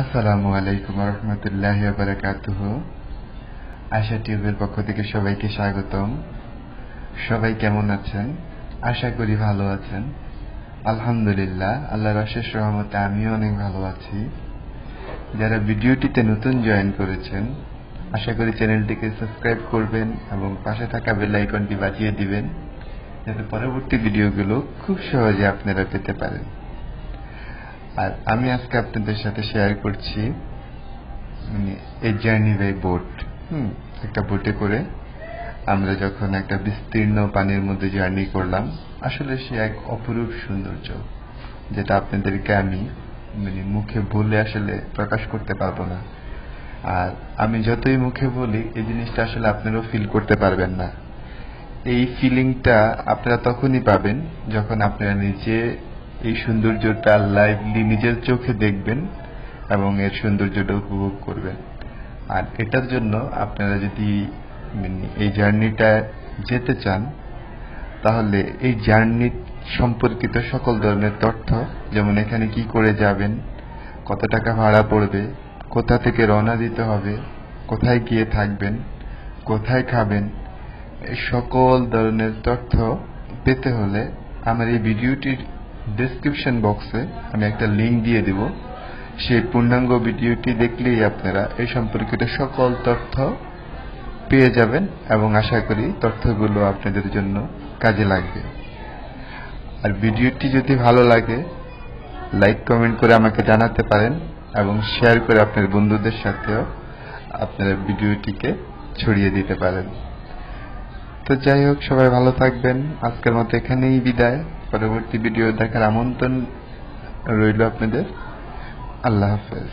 আসসালামু আলাইকুম রহমতুল্লাহি ওয়া বারাকাতুহু। আশা টিউবের পক্ষ থেকে সবাইকে স্বাগতম। সবাই কেমন আছেন? আশা করি ভালো আছেন। আলহামদুলিল্লাহ, আল্লাহর অশেষ রহমতে আমিও অনেক ভালো আছি। যারা ভিডিওটিতে নতুন জয়েন করেছেন, আশা করি চ্যানেলটিকে সাবস্ক্রাইব করবেন এবং পাশে থাকা বেল আইকনটি বাজিয়ে দিবেন, যাতে পরবর্তী ভিডিওগুলো খুব সহজে আপনারা পেতে পারেন। আর আমি আজকে আপনাদের সাথে শেয়ার করছি এই জার্নি বাই বোট। একটা বোটে করে আমরা যখন একটা বিস্তীর্ণ পানির মধ্যে জার্নি করলাম, আসলে সে এক অপরূপ সৌন্দর্য, যেটা আপনাদেরকে আমি মুখে বলে আসলে প্রকাশ করতে পারবো না। আর আমি যতই মুখে বলি, এই জিনিসটা আসলে আপনারাও ফিল করতে পারবেন না। এই ফিলিংটা আপনারা তখনই পাবেন যখন আপনারা নিজে এই সৌন্দর্যটা লাইভলি নিজের চোখে দেখবেন এবং এর সৌন্দর্যটা উপভোগ করবেন। আর এটার জন্য আপনারা যদি এই জার্নিটা যেতে চান, তাহলে এই জার্নি সম্পর্কিত সকল ধরনের তথ্য, যেমন এখানে কি করে যাবেন, কত টাকা ভাড়া পড়বে, কোথা থেকে রওনা দিতে হবে, কোথায় গিয়ে থাকবেন, কোথায় খাবেন, এই সকল ধরনের তথ্য পেতে হলে আমার এই ভিডিওটির ডেসক্রিপশন বক্সে আমি একটা লিংক দিয়ে দিব। সেই পূর্ণাঙ্গ ভিডিওটি দেখলেই আপনারা এই সম্পর্কিত সকল তথ্য পেয়ে যাবেন এবং আশা করি তথ্যগুলো আপনাদের জন্য কাজে লাগবে। আর ভিডিওটি যদি ভালো লাগে, লাইক কমেন্ট করে আমাকে জানাতে পারেন এবং শেয়ার করে আপনার বন্ধুদের সাথেও আপনারা ভিডিওটিকে ছড়িয়ে দিতে পারেন। তো যাই হোক, সবাই ভালো থাকবেন। আজকের মতো এখানেই বিদায়। পরবর্তী ভিডিও দেখার আমন্ত্রণ রইল আপনাদের। আল্লাহ হাফেজ।